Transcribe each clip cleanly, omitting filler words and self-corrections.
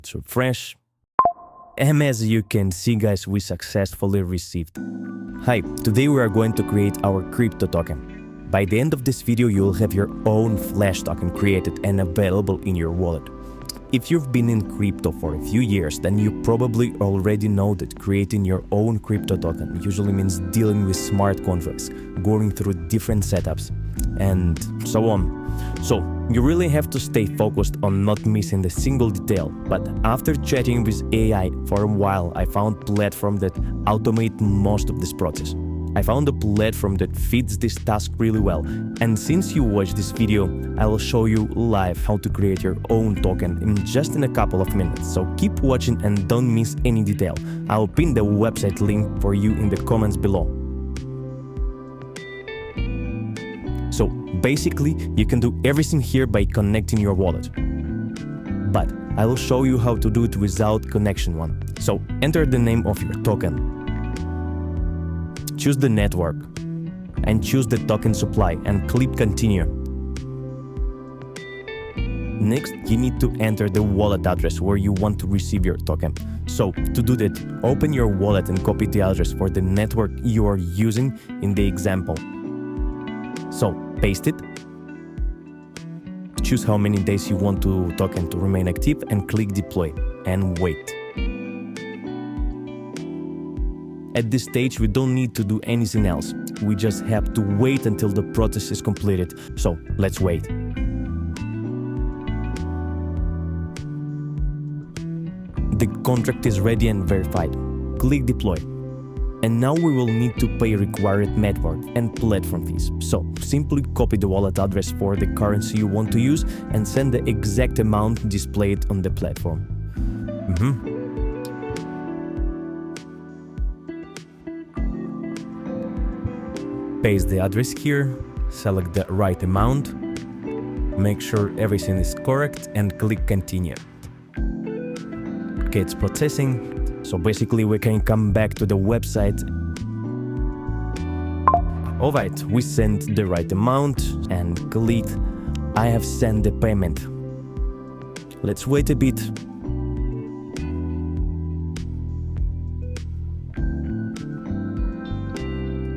Let's refresh. And as you can see, guys, we successfully received. Hi, today we are going to create our crypto token. By the end of this video, you'll have your own Flash token created and available in your wallet. If you've been in crypto for a few years, then you probably already know that creating your own crypto token usually means dealing with smart contracts, going through different setups, and so on. So you really have to stay focused on not missing a single detail. But after chatting with AI for a while, I found a platform that automates most of this process. I found a platform that fits this task really well, and since you watched this video, I will show you live how to create your own token in just a couple of minutes, so keep watching and don't miss any detail. I'll pin the website link for you in the comments below. So basically, you can do everything here by connecting your wallet. But I will show you how to do it without connection one. So enter the name of your token. Choose the network and choose the token supply and click continue. Next, you need to enter the wallet address where you want to receive your token. So to do that, open your wallet and copy the address for the network you are using in the example. So paste it. Choose how many days you want the token to remain active and click deploy and wait. At this stage, we don't need to do anything else. We just have to wait until the process is completed. So let's wait. The contract is ready and verified. Click deploy. And now we will need to pay required network and platform fees. So simply copy the wallet address for the currency you want to use and send the exact amount displayed on the platform. Paste the address here, select the right amount, make sure everything is correct and click continue. Okay, it's processing, so basically we can come back to the website. Alright, we sent the right amount and clicked I have sent the payment. Let's wait a bit.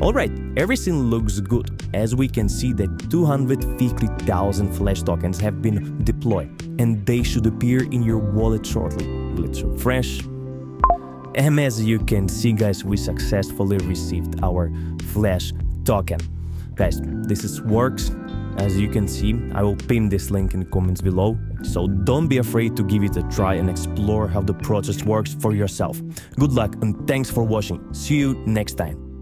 Alright, everything looks good. As we can see that 250,000 Flash tokens have been deployed and they should appear in your wallet shortly. Let's refresh. And as you can see, guys, we successfully received our Flash token. Guys, this works. As you can see, I will pin this link in the comments below. So don't be afraid to give it a try and explore how the process works for yourself. Good luck and thanks for watching. See you next time.